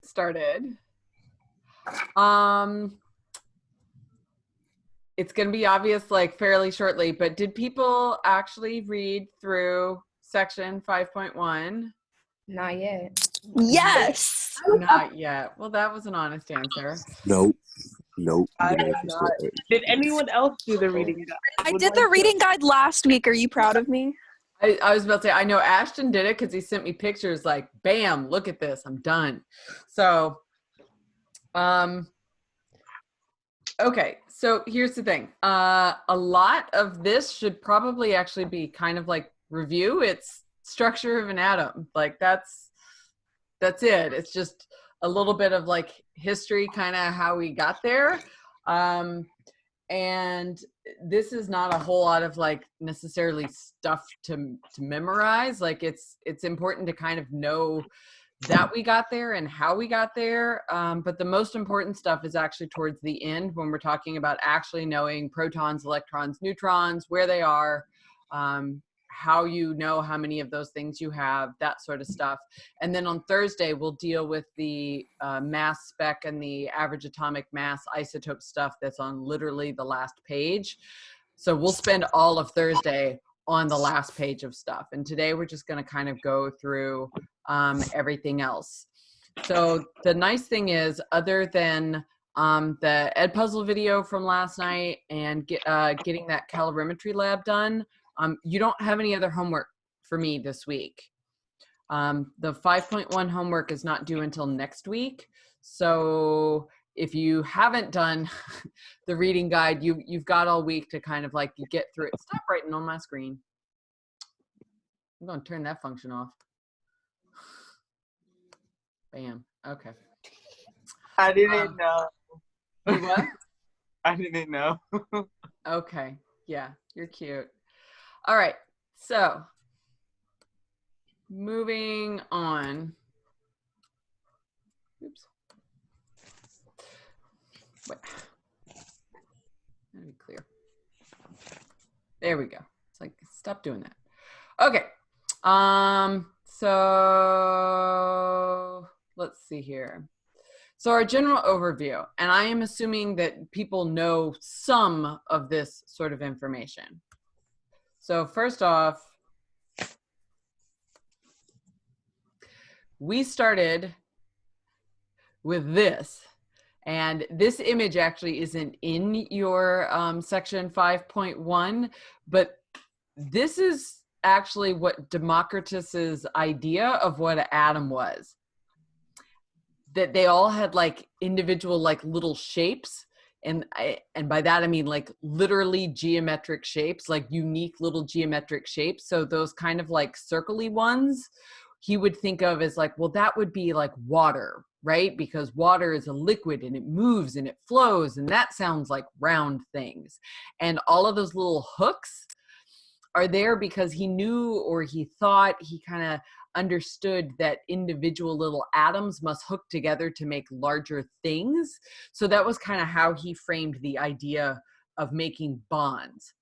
started. It's going to be obvious like fairly shortly, but did people actually read through section 5.1? Not yet. Yes. Not yet. Well, that was an honest answer. Nope. I did not. Did anyone else do the reading guide? I did the reading guide last week. Are you proud of me? I was about to say, I know Ashton did it because he sent me pictures like, bam, look at this, I'm done. So, okay, so here's the thing. A lot of this should probably actually be kind of like review. It's structure of an atom. Like that's it. It's just a little bit of like history, kind of how we got there. And this is not a whole lot of like necessarily stuff to memorize. Like it's important to kind of know that we got there and how we got there. But the most important stuff is actually towards the end when we're talking about actually knowing protons, electrons, neutrons, where they are, how you know how many of those things you have, that sort of stuff. And then on Thursday, we'll deal with the mass spec and the average atomic mass isotope stuff that's on literally the last page. So we'll spend all of Thursday on the last page of stuff. And today we're just going to kind of go through everything else. So the nice thing is, other than the Edpuzzle video from last night and getting that calorimetry lab done, you don't have any other homework for me this week. The 5.1 homework is not due until next week. So if you haven't done the reading guide, you've got all week to kind of like get through it. Stop writing on my screen. I'm going to turn that function off. Bam. Okay. I didn't know. You what? I didn't know. Okay. Yeah, you're cute. All right. So moving on. Oops. Wait. Let me clear. There we go. It's like, stop doing that. Okay. So let's see here. So our general overview, and I am assuming that people know some of this sort of information. So first off, we started with this, and this image actually isn't in your section 5.1, but this is actually what Democritus's idea of what an atom was. That they all had like individual like little shapes, and by that I mean like literally geometric shapes, like unique little geometric shapes. So those kind of like circly ones he would think of as like, well, that would be like water, right? Because water is a liquid and it moves and it flows, and that sounds like round things. And all of those little hooks are there because he knew, or he thought, he kind of understood that individual little atoms must hook together to make larger things. So that was kind of how he framed the idea of making bonds.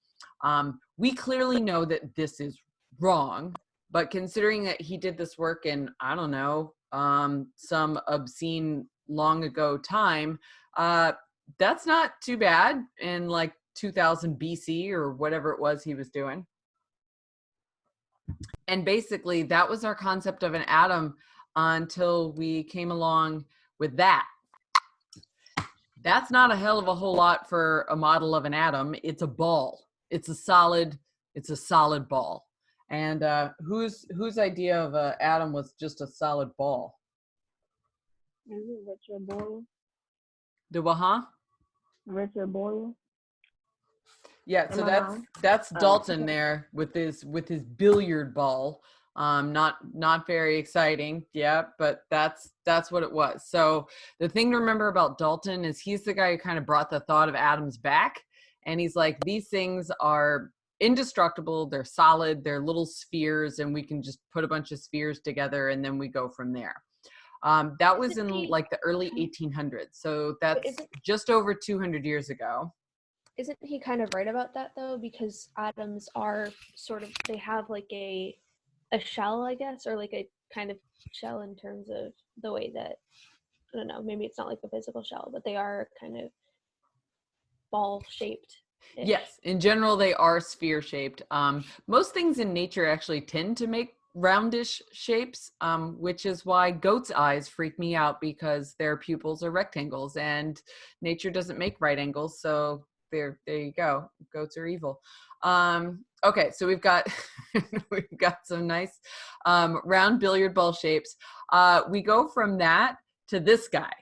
We clearly know that this is wrong, but considering that he did this work in, I don't know, some obscene long ago time, that's not too bad in like 2000 BC or whatever it was he was doing. And basically that was our concept of an atom until we came along with that. That's not a hell of a whole lot for a model of an atom. It's a ball. It's a solid ball. And whose idea of an atom was just a solid ball? Is it Richard Boyle? The what, huh? Richard Boyle? Yeah, so that's Dalton there with his billiard ball. Not very exciting, yeah, but that's what it was. So the thing to remember about Dalton is he's the guy who kind of brought the thought of atoms back, and he's like, these things are indestructible, they're solid, they're little spheres, and we can just put a bunch of spheres together and then we go from there. That was in like the early 1800s, so that's just over 200 years ago. Isn't he kind of right about that though? Because atoms are sort of, they have like a shell, I guess, or like a kind of shell in terms of the way that I don't know, maybe it's not like a physical shell, but they are kind of ball shaped. Yes, in general, they are sphere shaped. Most things in nature actually tend to make roundish shapes, which is why goats' eyes freak me out because their pupils are rectangles and nature doesn't make right angles. So there you go. Goats are evil. Okay, so we've got we've got some nice round billiard ball shapes. We go from that to this guy.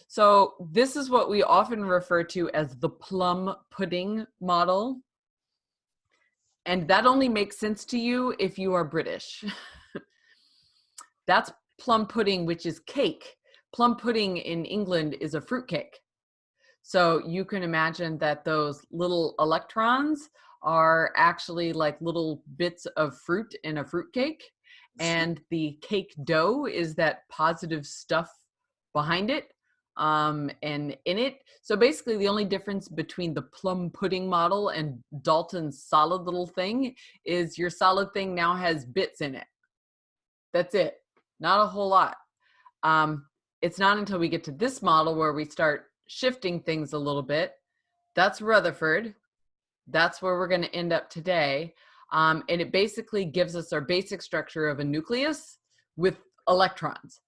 So this is what we often refer to as the plum pudding model. And that only makes sense to you if you are British. That's plum pudding, which is cake. Plum pudding in England is a fruit cake. So you can imagine that those little electrons are actually like little bits of fruit in a fruit cake. And the cake dough is that positive stuff behind it. And in it. So basically the only difference between the plum pudding model and Dalton's solid little thing is your solid thing now has bits in it. That's it. Not a whole lot. It's not until we get to this model where we start shifting things a little bit. That's Rutherford. That's where we're going to end up today. And it basically gives us our basic structure of a nucleus with electrons.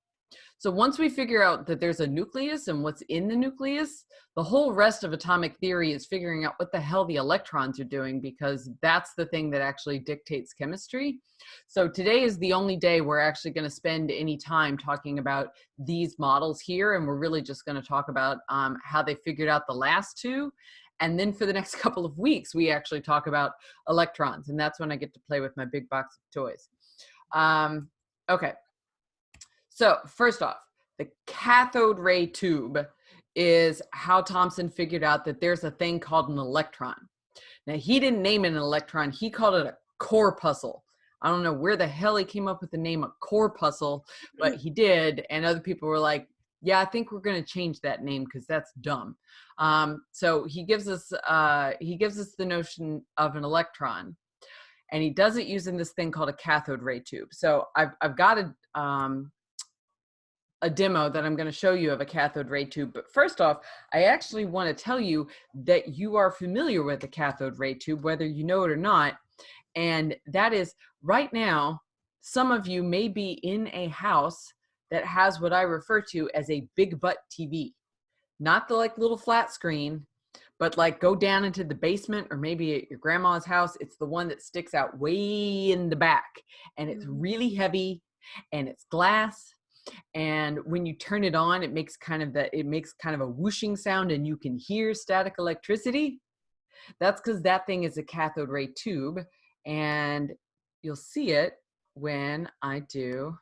So once we figure out that there's a nucleus and what's in the nucleus, the whole rest of atomic theory is figuring out what the hell the electrons are doing, because that's the thing that actually dictates chemistry. So today is the only day we're actually going to spend any time talking about these models here, and we're really just going to talk about how they figured out the last two. And then for the next couple of weeks, we actually talk about electrons, and that's when I get to play with my big box of toys. Okay. So first off, the cathode ray tube is how Thomson figured out that there's a thing called an electron. Now, he didn't name it an electron. He called it a corpuscle. I don't know where the hell he came up with the name of corpuscle, but he did. And other people were like, yeah, I think we're going to change that name because that's dumb. So he gives us the notion of an electron. And he does it using this thing called a cathode ray tube. So I've got a demo that I'm going to show you of a cathode ray tube. But first off, I actually want to tell you that you are familiar with the cathode ray tube, whether you know it or not. And that is, right now, some of you may be in a house that has what I refer to as a big butt TV. Not the like little flat screen, but like go down into the basement or maybe at your grandma's house. It's the one that sticks out way in the back, and it's really heavy and it's glass. And when you turn it on, it makes kind of a whooshing sound, and you can hear static electricity. That's because that thing is a cathode ray tube, and you'll see it when I do.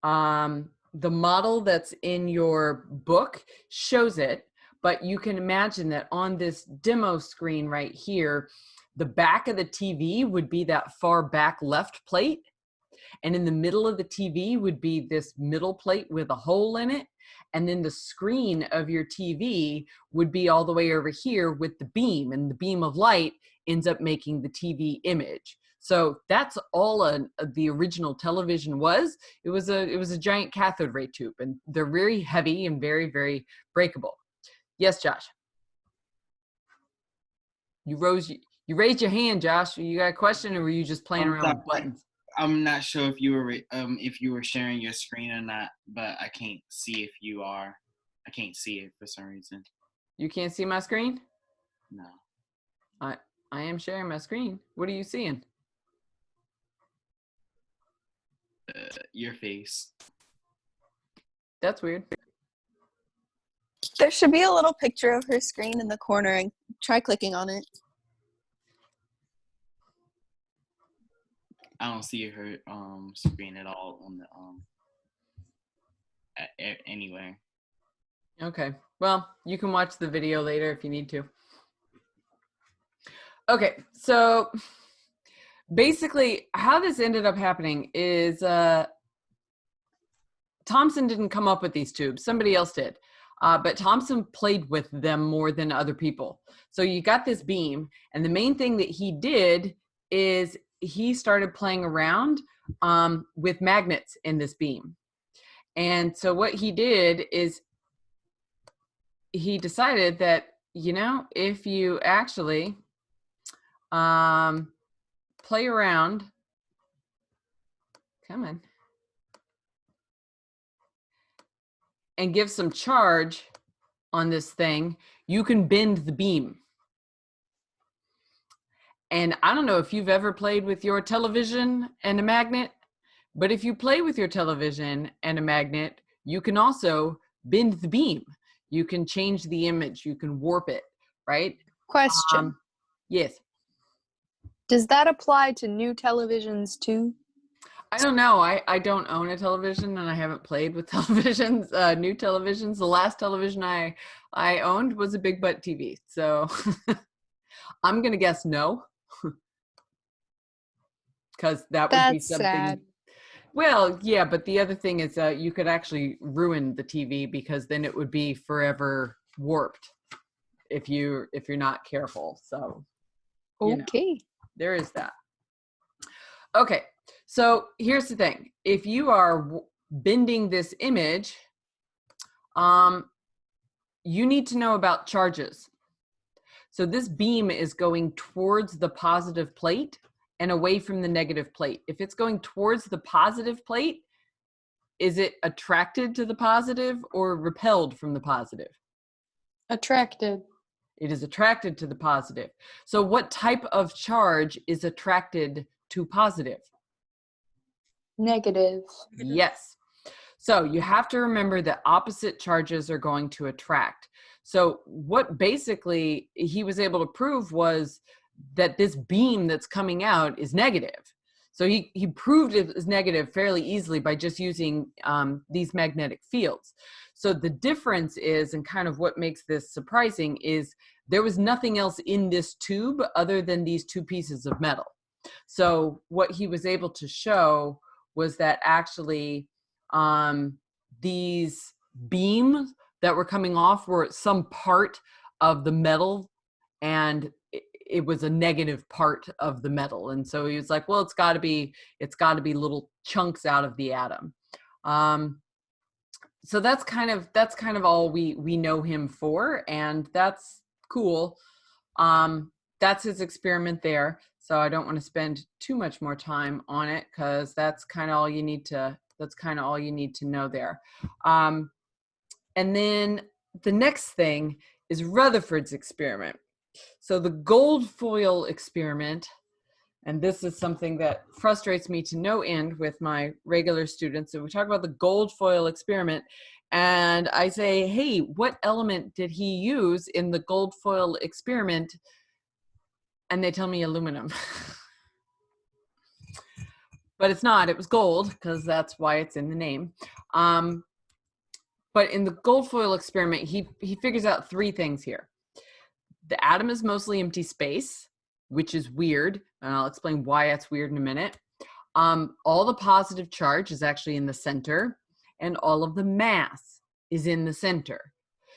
The model that's in your book shows it, but you can imagine that on this demo screen right here, the back of the TV would be that far back left plate. And in the middle of the TV would be this middle plate with a hole in it. And then the screen of your TV would be all the way over here with the beam, and the beam of light ends up making the TV image. So that's all the original television was. It was a giant cathode ray tube, and they're very heavy and very, very breakable. Yes, Josh. You raised your hand, Josh. You got a question, or were you just playing around with buttons? I'm not sure if you were sharing your screen or not, but I can't see if you are. I can't see it for some reason. You can't see my screen? No. I am sharing my screen. What are you seeing? Your face. That's weird. There should be a little picture of her screen in the corner, and try clicking on it. I don't see her screen at all on the anywhere. Okay. Well, you can watch the video later if you need to. Okay, so basically how this ended up happening is Thomson didn't come up with these tubes. Somebody else did. But Thomson played with them more than other people. So you got this beam, and the main thing that he did is he started playing around with magnets in this beam. And so what he did is he decided that, you know, if you actually play around, come on, and give some charge on this thing, you can bend the beam. And I don't know if you've ever played with your television and a magnet, but if you play with your television and a magnet, you can also bend the beam. You can change the image, you can warp it, right? Question. Yes. Does that apply to new televisions too? I don't know. I don't own a television and I haven't played with televisions, new televisions. The last television I owned was a big butt TV. So I'm going to guess no. Because that would be That's something. sad. Well, yeah, but the other thing is you could actually ruin the TV because then it would be forever warped if you're not careful. So, you know, Okay. there is that. Okay, so here's the thing: if you are bending this image, you need to know about charges. So this beam is going towards the positive plate and away from the negative plate. If it's going towards the positive plate, is it attracted to the positive or repelled from the positive? Attracted. It is attracted to the positive. So what type of charge is attracted to positive? Negative. Yes. So you have to remember that opposite charges are going to attract. So what basically he was able to prove was that this beam that's coming out is negative. So he proved it is negative fairly easily by just using these magnetic fields. So the difference is, and kind of what makes this surprising, is there was nothing else in this tube other than these two pieces of metal. So what he was able to show was that actually these beams that were coming off were some part of the metal, and it was a negative part of the metal. And so he was like, well, it's got to be little chunks out of the atom. So that's kind of all we know him for, and that's cool. That's his experiment there. So I don't want to spend too much more time on it because that's kind of all you need to know there. And then the next thing is Rutherford's experiment. So the gold foil experiment, and this is something that frustrates me to no end with my regular students. So we talk about the gold foil experiment, and I say, hey, what element did he use in the gold foil experiment? And they tell me aluminum. But it's not, it was gold, because that's why it's in the name. But in the gold foil experiment, he figures out three things here. The atom is mostly empty space, which is weird, and I'll explain why that's weird in a minute. All the positive charge is actually in the center, and all of the mass is in the center.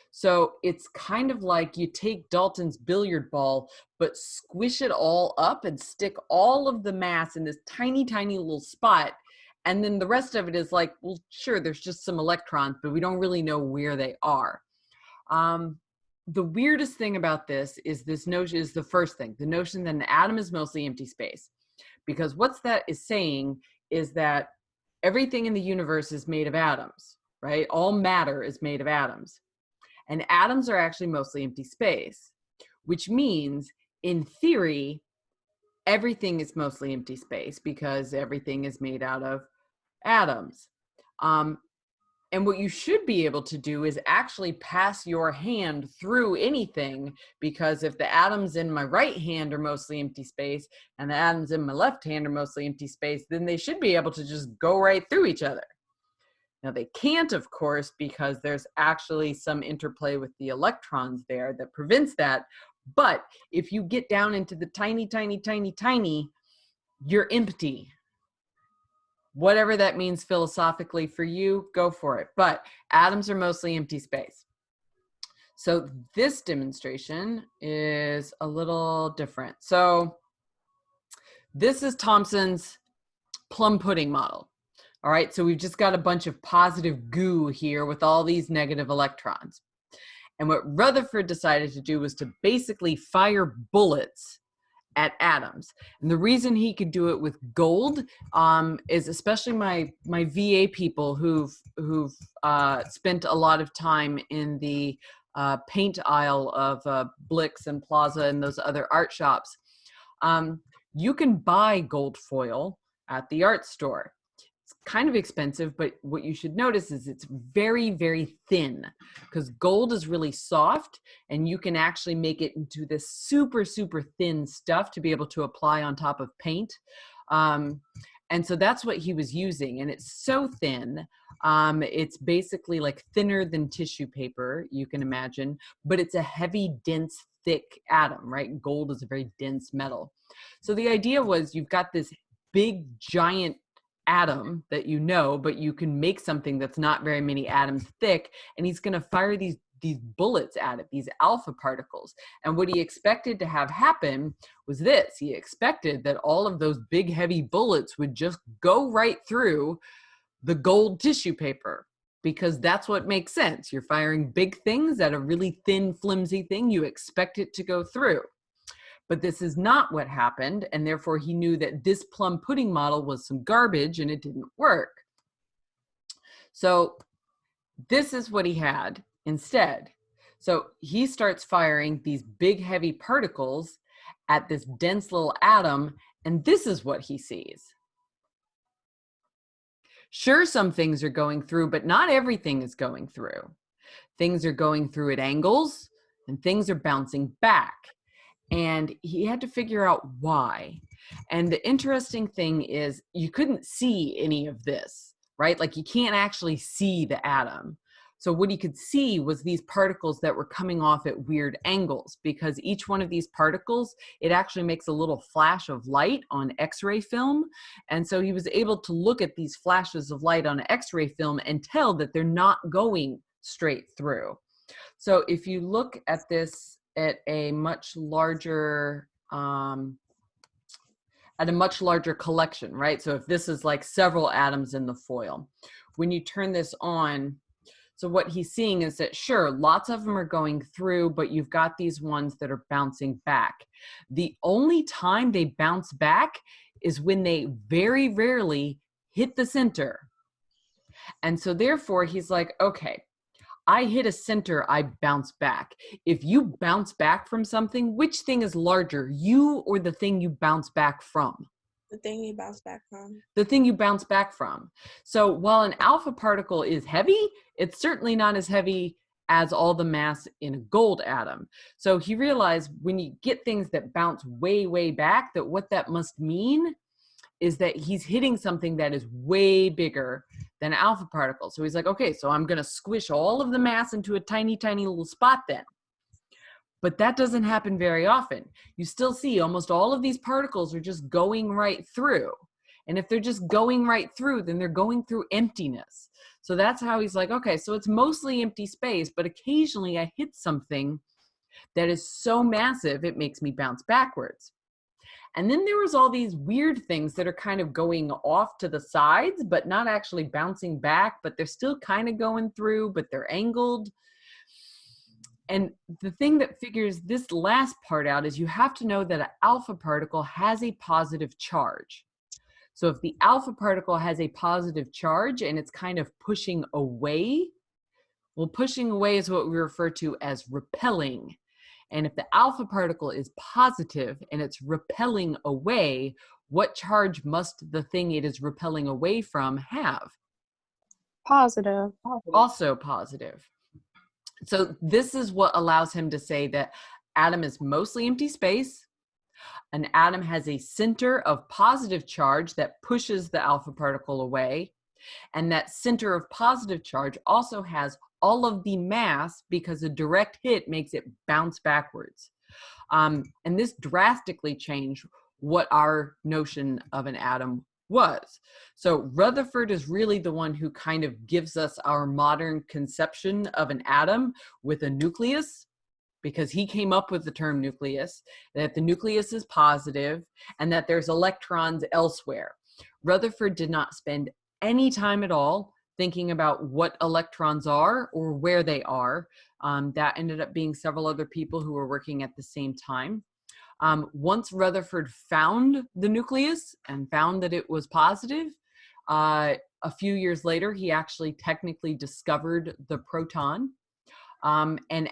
So it's kind of like you take Dalton's billiard ball, but squish it all up and stick all of the mass in this tiny, tiny little spot. And then the rest of it is like, well, sure, there's just some electrons, but we don't really know where they are. The weirdest thing about this notion is the first thing, the notion that an atom is mostly empty space. Because what that is saying is that everything in the universe is made of atoms, right? All matter is made of atoms. And atoms are actually mostly empty space, which means, in theory, everything is mostly empty space because everything is made out of atoms. And what you should be able to do is actually pass your hand through anything, because if the atoms in my right hand are mostly empty space and the atoms in my left hand are mostly empty space, then they should be able to just go right through each other. Now they can't, of course, because there's actually some interplay with the electrons there that prevents that. But if you get down into the tiny, tiny, tiny, tiny, you're empty. Whatever that means philosophically for you, go for it. But atoms are mostly empty space. So this demonstration is a little different. So this is Thomson's plum pudding model. All right, so we've just got a bunch of positive goo here with all these negative electrons. And what Rutherford decided to do was to basically fire bullets at atoms. And the reason he could do it with gold is especially my VA people who've spent a lot of time in the paint aisle of Blix and Plaza and those other art shops. You can buy gold foil at the art store. It's kind of expensive, but what you should notice is it's very, very thin because gold is really soft and you can actually make it into this super, super thin stuff to be able to apply on top of paint. And so that's what he was using. And it's so thin. It's basically like thinner than tissue paper, you can imagine, but it's a heavy, dense, thick atom, right? Gold is a very dense metal. So the idea was you've got this big, giant atom that you know, but you can make something that's not very many atoms thick, and he's going to fire these bullets at it, these alpha particles. And what he expected to have happen was this. He expected that all of those big, heavy bullets would just go right through the gold tissue paper, because that's what makes sense. You're firing big things at a really thin, flimsy thing. You expect it to go through. But this is not what happened, and therefore he knew that this plum pudding model was some garbage and it didn't work. So this is what he had instead. So he starts firing these big, heavy particles at this dense little atom, and this is what he sees. Sure, some things are going through, but not everything is going through. Things are going through at angles, and things are bouncing back. And he had to figure out why. And the interesting thing is you couldn't see any of this, right? Like you can't actually see the atom. So what he could see was these particles that were coming off at weird angles, because each one of these particles, it actually makes a little flash of light on X-ray film. And so he was able to look at these flashes of light on X-ray film and tell that they're not going straight through. So if you look at this at a much larger collection, right? So if this is like several atoms in the foil, when you turn this on, so what he's seeing is that sure, lots of them are going through, but you've got these ones that are bouncing back. The only time they bounce back is when they very rarely hit the center. And so therefore he's like, okay, I hit a center, I bounce back. If you bounce back from something, which thing is larger, you or the thing you bounce back from? The thing you bounce back from. The thing you bounce back from. So while an alpha particle is heavy, it's certainly not as heavy as all the mass in a gold atom. So he realized when you get things that bounce way, way back, that what that must mean is that he's hitting something that is way bigger than alpha particles. So he's like, okay, so I'm gonna squish all of the mass into a tiny, tiny little spot then. But that doesn't happen very often. You still see almost all of these particles are just going right through. And if they're just going right through, then they're going through emptiness. So that's how he's like, okay, so it's mostly empty space, but occasionally I hit something that is so massive, it makes me bounce backwards. And then there was all these weird things that are kind of going off to the sides, but not actually bouncing back, but they're still kind of going through, but they're angled. And the thing that figures this last part out is you have to know that an alpha particle has a positive charge. So if the alpha particle has a positive charge and it's kind of pushing away, well, pushing away is what we refer to as repelling. And if the alpha particle is positive and it's repelling away, what charge must the thing it is repelling away from have? Positive. Also positive. So this is what allows him to say that atom is mostly empty space. An atom has a center of positive charge that pushes the alpha particle away. And that center of positive charge also has all of the mass because a direct hit makes it bounce backwards. And this drastically changed what our notion of an atom was. So Rutherford is really the one who kind of gives us our modern conception of an atom with a nucleus, because he came up with the term nucleus, that the nucleus is positive and that there's electrons elsewhere. Rutherford did not spend any time at all thinking about what electrons are or where they are. That ended up being several other people who were working at the same time. Once Rutherford found the nucleus and found that it was positive, a few years later, he actually technically discovered the proton. And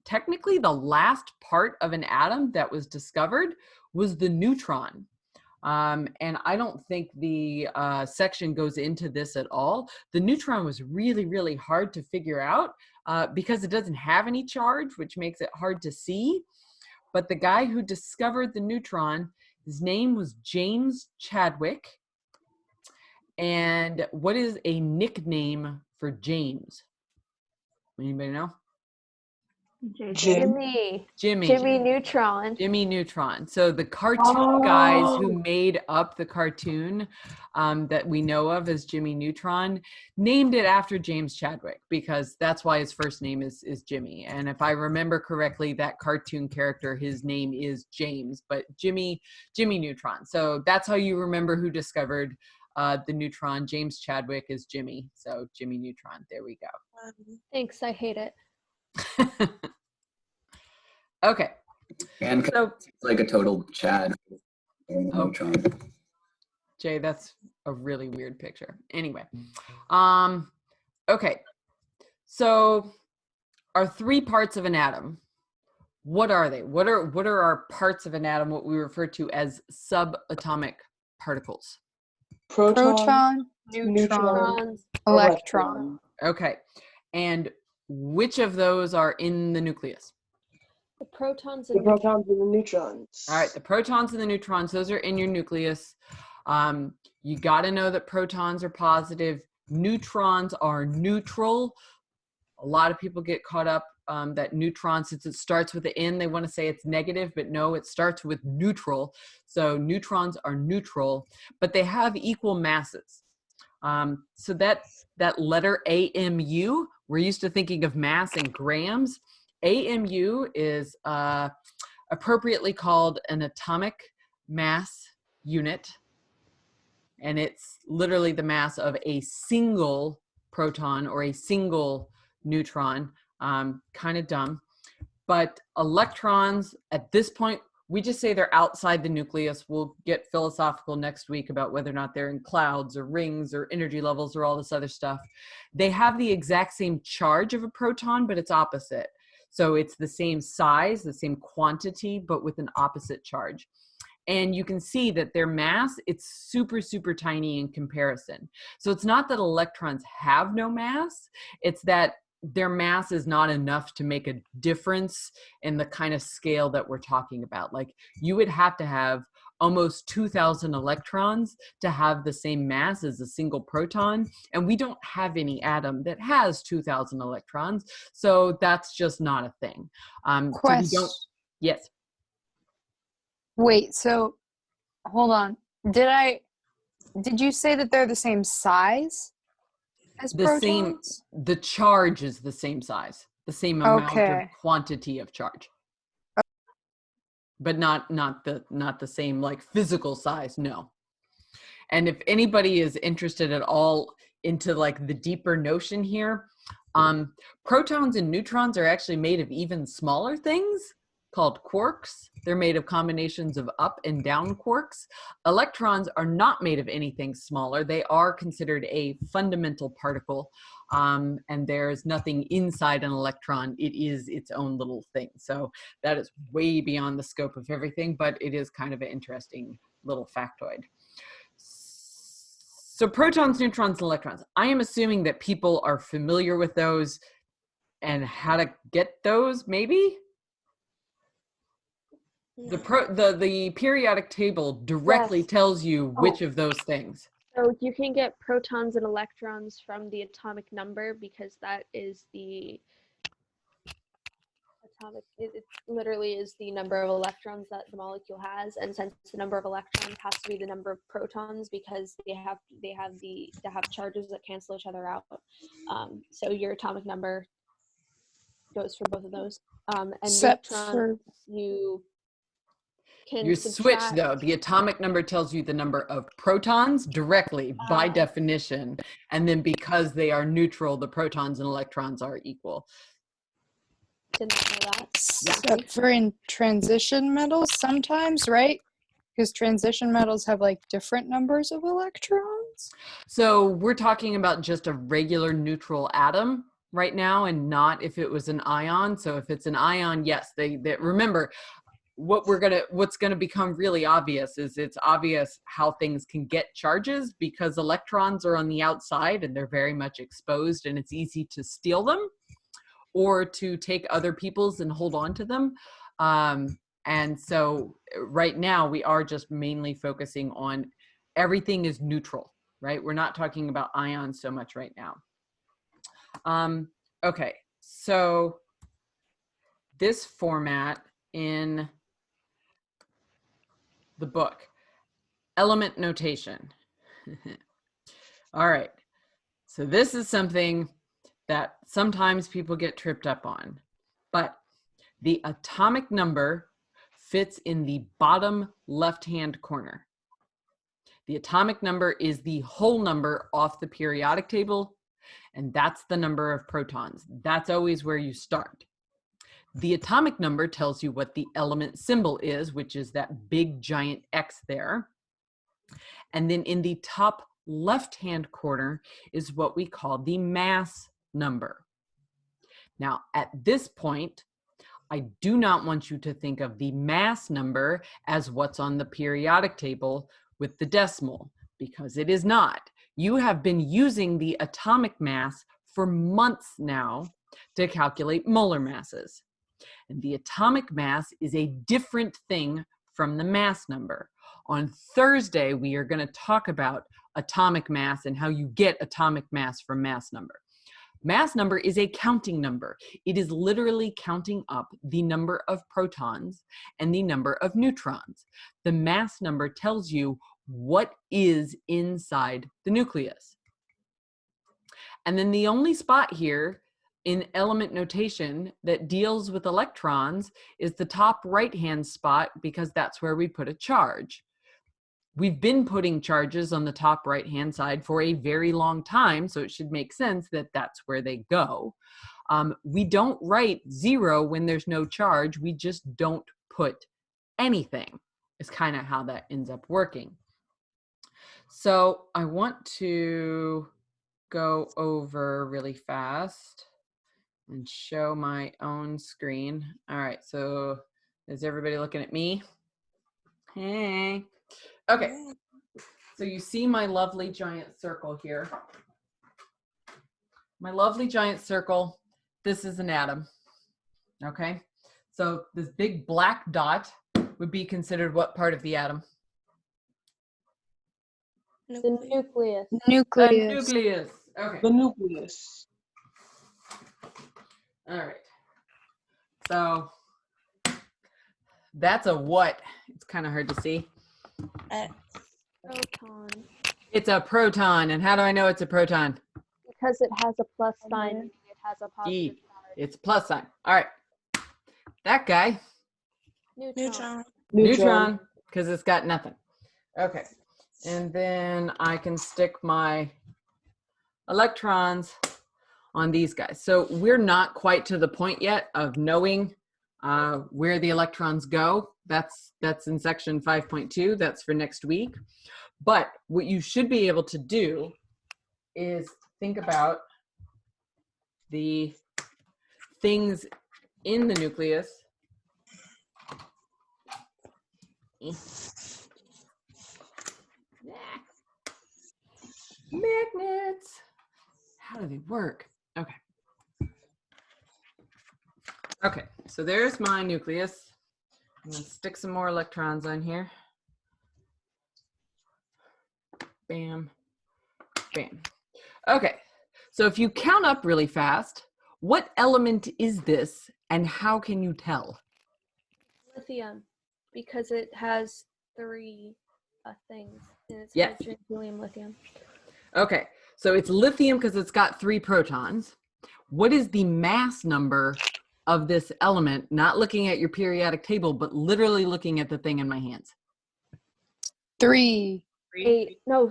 technically the last part of an atom that was discovered was the neutron. And I don't think the section goes into this at all. The neutron was really, really hard to figure out because it doesn't have any charge, which makes it hard to see. But the guy who discovered the neutron, his name was James Chadwick. And what is a nickname for James? Anybody know? Jimmy. Jimmy. Jimmy Neutron. Jimmy Neutron. So the cartoon guys who made up the cartoon that we know of as Jimmy Neutron named it after James Chadwick because that's why his first name is Jimmy. And if I remember correctly, that cartoon character, his name is James, but Jimmy Neutron. So that's how you remember who discovered the neutron. James Chadwick is Jimmy. So Jimmy Neutron. There we go. Thanks, I hate it. Okay. And So, it's like a total Chad. Oh. Neutron. Jay, that's a really weird picture. Anyway, okay. So, our 3 parts of an atom. What are they? What are our parts of an atom? What we refer to as subatomic particles. Proton, neutron, Neutron. electron. Okay, and which of those are in the nucleus? The protons The and protons and the neutrons. All right, the protons and the neutrons, those are in your nucleus. You got to know that protons are positive, neutrons are neutral. A lot of people get caught up that neutron, since it starts with an N, they want to say it's negative, but no, it starts with neutral. So neutrons are neutral, but they have equal masses. So that letter AMU, we're used to thinking of mass in grams. AMU is appropriately called an atomic mass unit, and it's literally the mass of a single proton or a single neutron. Kind of dumb, but electrons at this point, we just say they're outside the nucleus. We'll get philosophical next week about whether or not they're in clouds or rings or energy levels or all this other stuff. They have the exact same charge of a proton, but it's opposite. So it's the same size, the same quantity, but with an opposite charge. And you can see that their mass, it's super, super tiny in comparison. So it's not that electrons have no mass, it's that their mass is not enough to make a difference in the kind of scale that we're talking about. Like you would have to have almost 2,000 electrons to have the same mass as a single proton. And we don't have any atom that has 2,000 electrons. So that's just not a thing. Question. Yes. Wait, so hold on. Did you say that they're the same size as protons? The charge is the same size, the same amount of quantity of charge. But not the same like physical size, no. And if anybody is interested at all into like the deeper notion here, protons and neutrons are actually made of even smaller things called quarks. They're made of combinations of up and down quarks. Electrons are not made of anything smaller. They are considered a fundamental particle, and there's nothing inside an electron. It is its own little thing. So that is way beyond the scope of everything, but it is kind of an interesting little factoid. So protons, neutrons, and electrons. I am assuming that people are familiar with those and how to get those, maybe? The periodic table directly tells you which of those things. So you can get protons and electrons from the atomic number because that is the atomic, it literally is the number of electrons that the molecule has, and since the number of electrons has to be the number of protons because they have charges that cancel each other out. So your atomic number goes for both of those. And Except neutrons, can You switch subtract. though. The atomic number tells you the number of protons directly by definition. And then because they are neutral, the protons and electrons are equal. Did not know that. Except for in transition metals sometimes, right? Because transition metals have like different numbers of electrons. So we're talking about just a regular neutral atom right now, and not if it was an ion. So if it's an ion, yes, they remember what's gonna become really obvious is it's obvious how things can get charges because electrons are on the outside and they're very much exposed, and it's easy to steal them or to take other people's and hold on to them. And so right now we are just mainly focusing on everything is neutral, right? We're not talking about ions so much right now. Okay, so this format in the book, element notation. All right, so this is something that sometimes people get tripped up on, but the atomic number fits in the bottom left-hand corner. The atomic number is the whole number off the periodic table, and that's the number of protons. That's always where you start. The atomic number tells you what the element symbol is, which is that big giant X there. And then in the top left-hand corner is what we call the mass number. Now, at this point, I do not want you to think of the mass number as what's on the periodic table with the decimal, because it is not. You have been using the atomic mass for months now to calculate molar masses. And the atomic mass is a different thing from the mass number. On Thursday, we are going to talk about atomic mass and how you get atomic mass from mass number. Mass number is a counting number. It is literally counting up the number of protons and the number of neutrons. The mass number tells you what is inside the nucleus. And then the only spot here in element notation that deals with electrons is the top right-hand spot, because that's where we put a charge. We've been putting charges on the top right-hand side for a very long time, so it should make sense that that's where they go. We don't write 0 when there's no charge. We just don't put anything. Is kind of how that ends up working. So I want to go over really fast and show my own screen. All right, so is everybody looking at me? Hey. Okay, so you see my lovely giant circle here. My lovely giant circle, this is an atom, okay? So this big black dot would be considered what part of the atom? The nucleus. Nucleus. The nucleus, okay. The nucleus. All right, so that's a what? It's kind of hard to see. Proton. It's a proton, and how do I know it's a proton? Because it has a plus sign. It has a positive E. charge. It's plus sign. All right, that guy, Neutron. neutron, because it's got nothing. Okay, and then I can stick my electrons on these guys. So we're not quite to the point yet of knowing where the electrons go. That's in section 5.2. That's for next week. But what you should be able to do is think about the things in the nucleus. Magnets. How do they work? Okay. Okay, so there's my nucleus. I'm gonna stick some more electrons on here. Bam, bam. Okay, so if you count up really fast, what element is this and how can you tell? Lithium, because it has 3 things. And it's Yes. hydrogen, helium, lithium. Okay, so it's lithium because it's got 3 protons. What is the mass number of this element, not looking at your periodic table, but literally looking at the thing in my hands? 3. 8. No,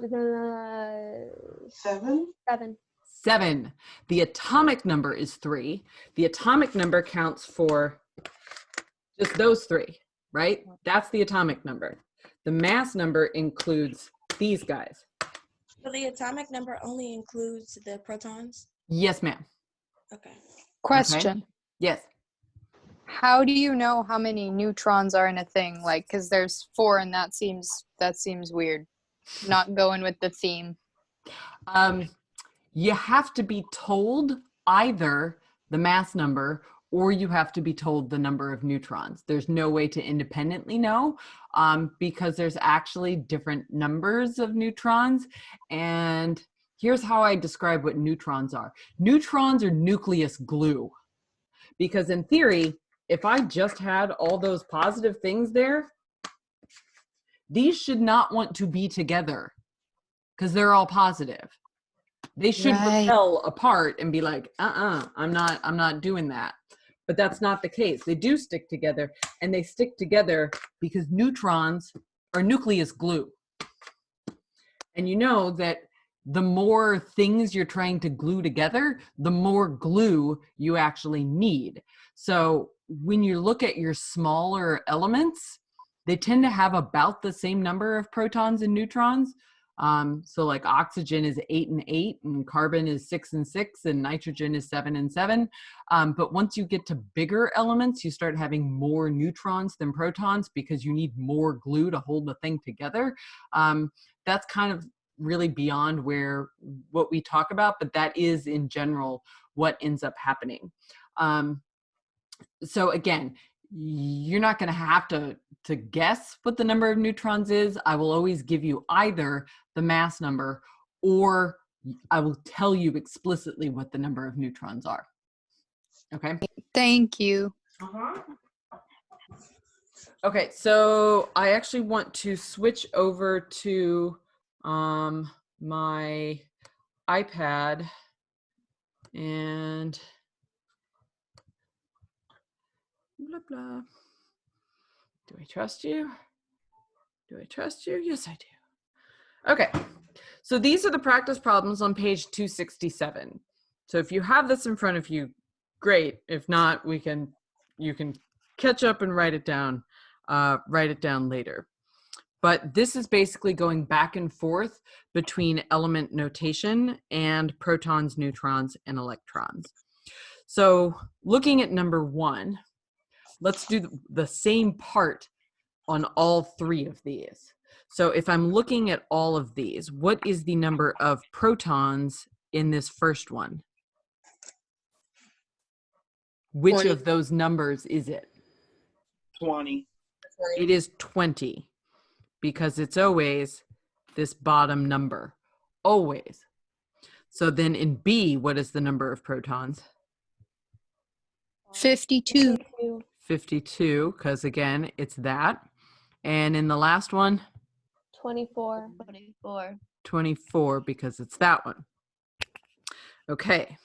7. 7. 7. The atomic number is 3. The atomic number counts for just those 3, right? That's the atomic number. The mass number includes these guys. So the atomic number only includes the protons? Yes, ma'am. Okay. Question. Yes. How do you know how many neutrons are in a thing? Like, because there's 4, and that seems weird. Not going with the theme. You have to be told either the mass number or you have to be told the number of neutrons. There's no way to independently know because there's actually different numbers of neutrons. And here's how I describe what neutrons are. Neutrons are nucleus glue. Because in theory, if I just had all those positive things there, these should not want to be together because they're all positive. They should repel apart and be like, I'm not doing that. But that's not the case. They do stick together, and they stick together because neutrons are nucleus glue. And you know that the more things you're trying to glue together, the more glue you actually need. So when you look at your smaller elements, they tend to have about the same number of protons and neutrons. So like oxygen is 8 and 8, and carbon is 6 and 6, and nitrogen is 7 and 7. But once you get to bigger elements, you start having more neutrons than protons because you need more glue to hold the thing together. That's kind of really beyond what we talk about, but that is in general what ends up happening. So again, you're not going to have to guess what the number of neutrons is. I will always give you either the mass number or I will tell you explicitly what the number of neutrons are. Okay? Thank you. Okay, so I actually want to switch over to my iPad and blah, blah. Do I trust you? Do I trust you? Yes, I do. Okay, so these are the practice problems on page 267. So if you have this in front of you, great. If not, you can catch up and write it down later. But this is basically going back and forth between element notation and protons, neutrons, and electrons. So looking at number 1, let's do the same part on all 3 of these. So if I'm looking at all of these, what is the number of protons in this first one? Which 20. of those numbers is it? 20. It is 20 because it's always this bottom number, always. So then in B, what is the number of protons? 52. 52, because again, it's that. And in the last one? 24. 24, because it's that one. Okay.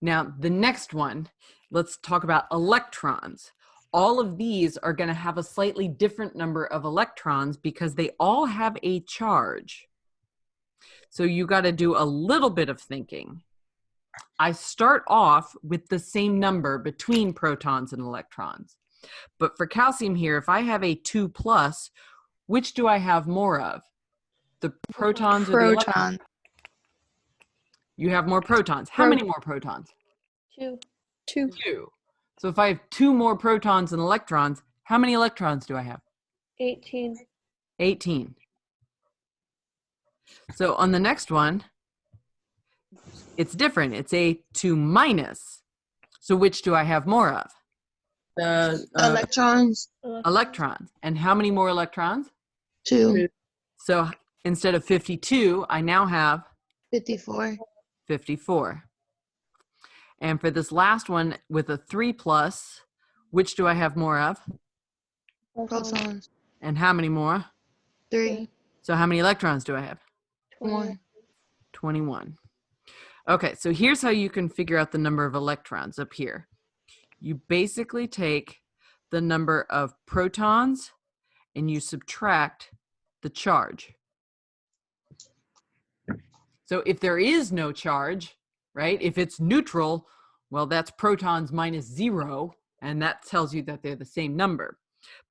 Now, the next one, let's talk about electrons. All of these are going to have a slightly different number of electrons because they all have a charge. So you got to do a little bit of thinking. I start off with the same number between protons and electrons. But for calcium here, if I have a 2+, which do I have more of? The protons or the electrons? Proton. You have more protons. How many more protons? 2. 2. 2. So if I have 2 more protons than electrons, how many electrons do I have? 18. 18. So on the next one, it's different. It's a 2-. So which do I have more of? Electrons. Electrons. And how many more electrons? 2. So instead of 52, I now have 54. 54. And for this last one with a 3+, which do I have more of? Protons. And how many more? 3. So how many electrons do I have? 1. 21. Okay, so here's how you can figure out the number of electrons up here. you basically take the number of protons and you subtract the charge. So if there is no charge, right, if it's neutral, well, that's protons minus 0, and that tells you that they're the same number.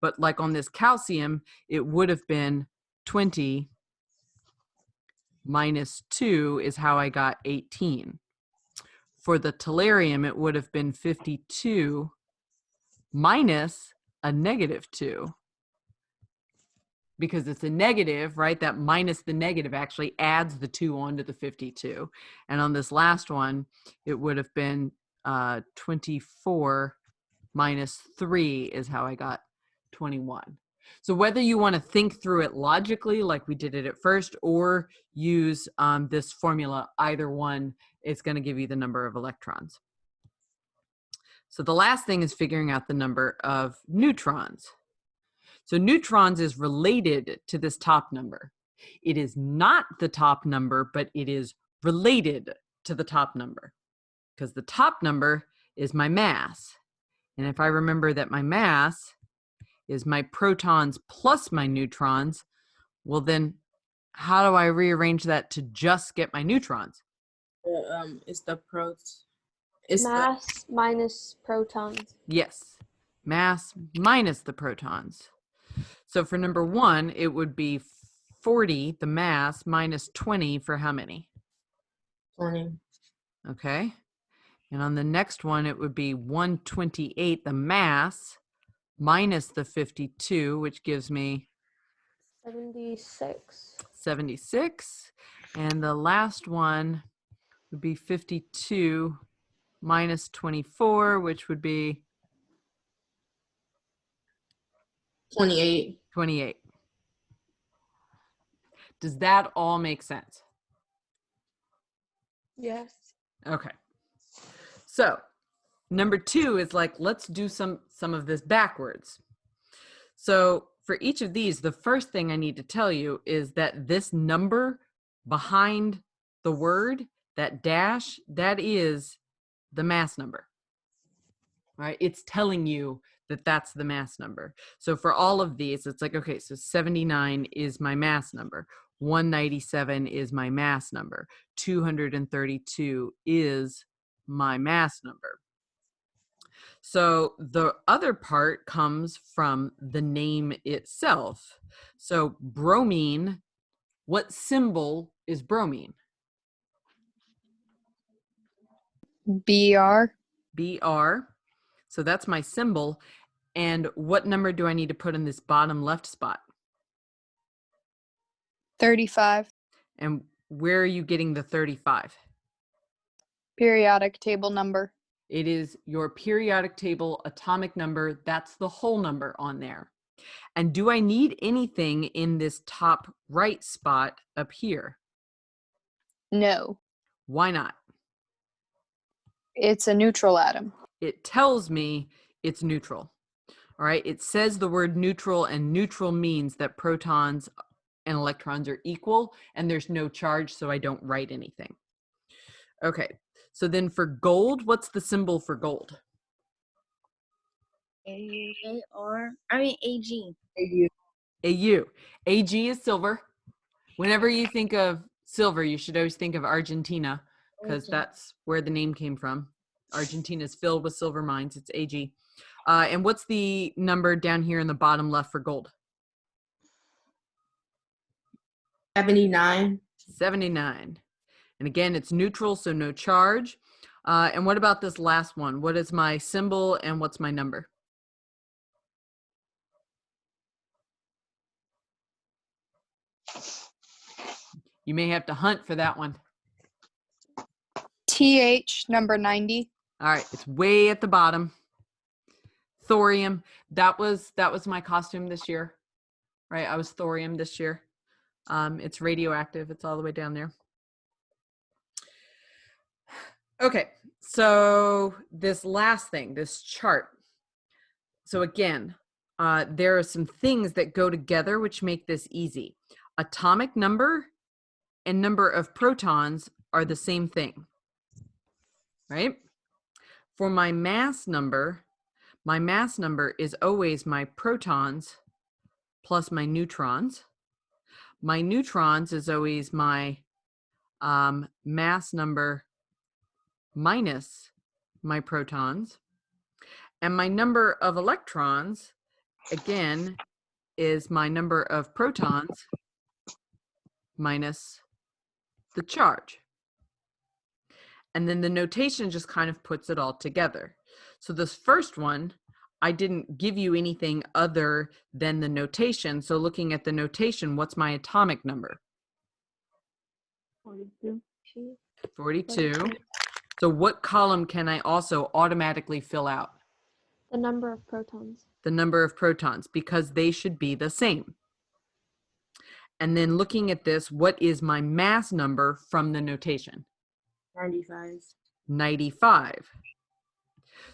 But like on this calcium, it would have been 20 minus 2 is how I got 18. For the tellurium, it would have been 52 minus a negative 2. Because it's a negative, right? That minus the negative actually adds the 2 onto the 52. And on this last one, it would have been 24 minus 3 is how I got 21. So whether you want to think through it logically, like we did it at first, or use this formula, either one, it's going to give you the number of electrons. So the last thing is figuring out the number of neutrons. So neutrons is related to this top number. It is not the top number, but it is related to the top number because the top number is my mass. And if I remember that my mass is my protons plus my neutrons, well then how do I rearrange that to just get my neutrons? It's the Mass minus protons. Yes, mass minus the protons. So for number 1, it would be 40, the mass, minus 20 for how many? 20. Okay. And on the next one, it would be 128, the mass, minus the 52, which gives me 76. 76. And the last one would be 52 minus 24, which would be 28. 28. Does that all make sense? Yes. Okay. So number 2 is like, let's do some of this backwards. So for each of these, the first thing I need to tell you is that this number behind the word, that dash, that is the mass number, right? It's telling you that that's the mass number. So for all of these, it's like, okay, so 79 is my mass number. 197 is my mass number. 232 is my mass number. So the other part comes from the name itself. So bromine, what symbol is bromine? BR. BR. So that's my symbol. And what number do I need to put in this bottom left spot? 35. And where are you getting the 35? Periodic table number. It is your periodic table atomic number. That's the whole number on there. And do I need anything in this top right spot up here? No. Why not? It's a neutral atom. It tells me it's neutral. All right, it says the word neutral, and neutral means that protons and electrons are equal and there's no charge, so I don't write anything. Okay, so then for gold, what's the symbol for gold? AG. AU. AG is silver. Whenever you think of silver, you should always think of Argentina because that's where the name came from. Argentina is filled with silver mines. It's AG. And what's the number down here in the bottom left for gold? 79. 79. And again, it's neutral, so no charge. And what about this last one? What is my symbol and what's my number? You may have to hunt for that one. TH number 90. All right, it's way at the bottom. Thorium. That was my costume this year, right? I was thorium this year. It's radioactive. It's all the way down there. Okay, so this last thing, this chart. So again, there are some things that go together which make this easy. Atomic number and number of protons are the same thing, right? For my mass number is always my protons plus my neutrons. My neutrons is always my mass number minus my protons. And my number of electrons, again, is my number of protons minus the charge. And then the notation just kind of puts it all together. So this first one, I didn't give you anything other than the notation. So looking at the notation, what's my atomic number? 42. 42. So what column can I also automatically fill out? The number of protons. The number of protons, because they should be the same. And then looking at this, what is my mass number from the notation? 95. 95.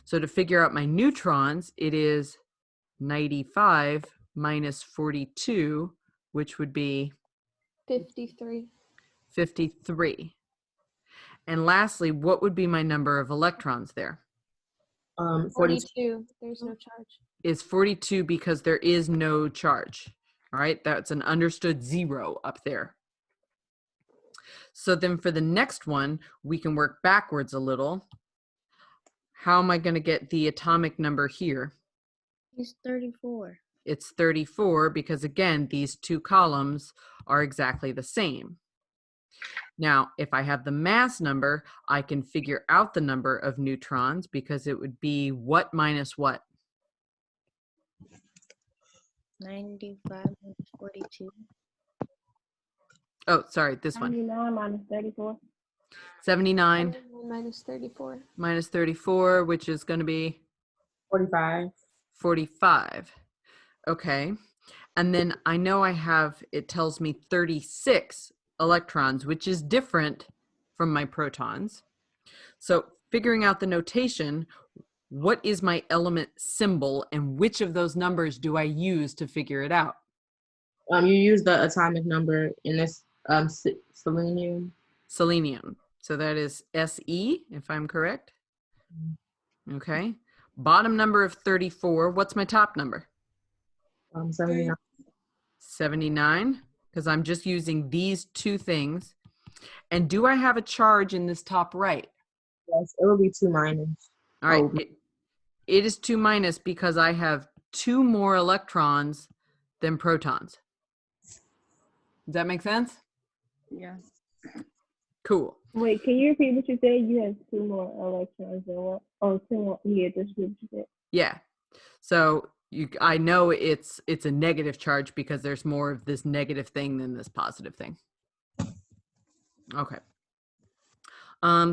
So to figure out my neutrons, it is 95 minus 42, which would be 53. 53. And lastly, what would be my number of electrons there? 42. 42. There's no charge. Is 42 because there is no charge. All right, that's an understood 0 up there. So then for the next one, we can work backwards a little. How am I going to get the atomic number here? It's 34. It's 34 because, again, these two columns are exactly the same. Now, if I have the mass number, I can figure out the number of neutrons because it would be what minus what? 95 minus 42. Oh, sorry, this one. 79 minus 34. 79 Minus 34. minus 34, which is going to be 45. 45. Okay. And then I know I have, it tells me 36 electrons, which is different from my protons. So figuring out the notation, what is my element symbol and which of those numbers do I use to figure it out? You use the atomic number in this selenium. Selenium. So that is Se, if I'm correct. Okay. Bottom number of 34. What's my top number? 79. 79, because I'm just using these two things. And do I have a charge in this top right? Yes, it will be 2 minus. All right. Oh. It is 2 minus because I have 2 more electrons than protons. Does that make sense? Yeah. Cool. Wait, can you repeat what you said? You have 2 more electrons than what? Oh, 2 more. Yeah, that's what you said. Yeah. So I know it's a negative charge because there's more of this negative thing than this positive thing. Okay.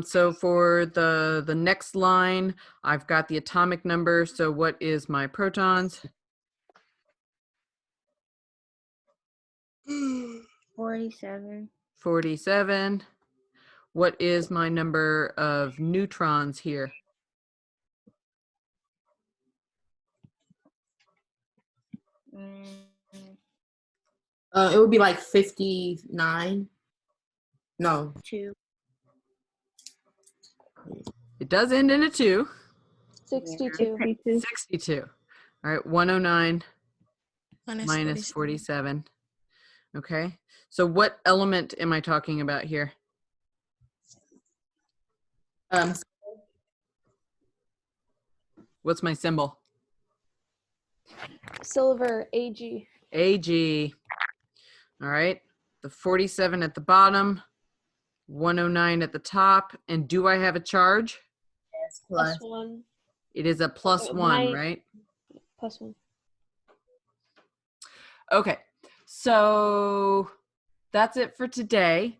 So for the next line, I've got the atomic number. So what is my protons? 47. 47. What is my number of neutrons here? It would be like 59. No. 2. It does end in a 2. 62. 62. 62. All right, 109 Minus minus 47. 47. Okay, so what element am I talking about here? What's my symbol? Silver. Ag. Ag. All right, the 47 at the bottom, 109 at the top, and do I have a charge? Yes, Plus 1. It is a plus 1, My- right? Plus 1. Okay, so that's it for today.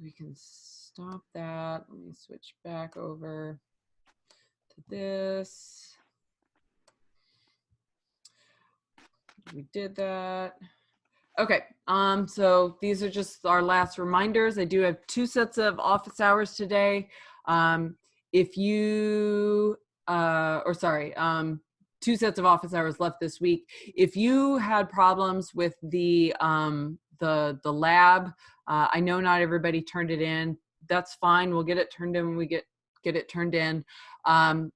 We can stop that. Let me switch back over to this. We did that. Okay, so these are just our last reminders. I do have 2 sets of office hours today. If you, 2 sets of office hours left this week. If you had problems with the lab, I know not everybody turned it in, that's fine. We'll get it turned in when we get it turned in.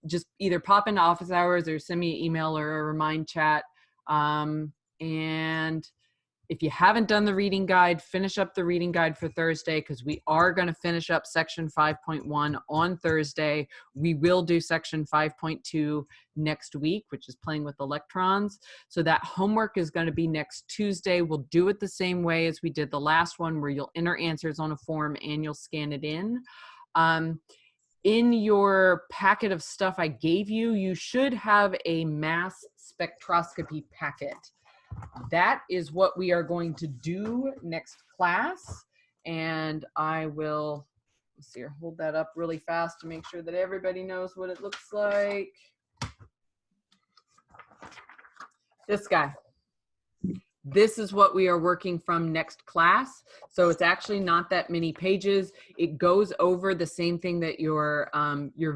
Just either pop into office hours or send me an email or a remind chat. And if you haven't done the reading guide, finish up the reading guide for Thursday, because we are going to finish up section 5.1 on Thursday. We will do section 5.2 next week, which is playing with electrons. So that homework is going to be next Tuesday. We'll do it the same way as we did the last one, where you'll enter answers on a form and you'll scan it in. In your packet of stuff I gave you, you should have a mass spectroscopy packet. That is what we are going to do next class. And I will, let's see here, hold that up really fast to make sure that everybody knows what it looks like. This guy. This is what we are working from next class. So it's actually not that many pages. It goes over the same thing that your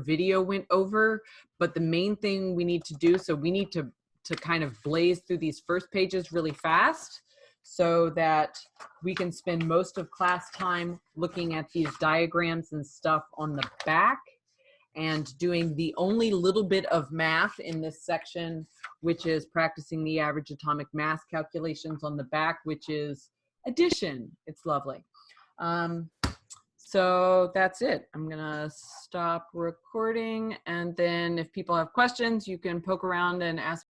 video went over, but the main thing we need to do, so we need to kind of blaze through these first pages really fast so that we can spend most of class time looking at these diagrams and stuff on the back and doing the only little bit of math in this section, which is practicing the average atomic mass calculations on the back, which is addition. It's lovely. So that's it. I'm gonna stop recording, and then if people have questions, you can poke around and ask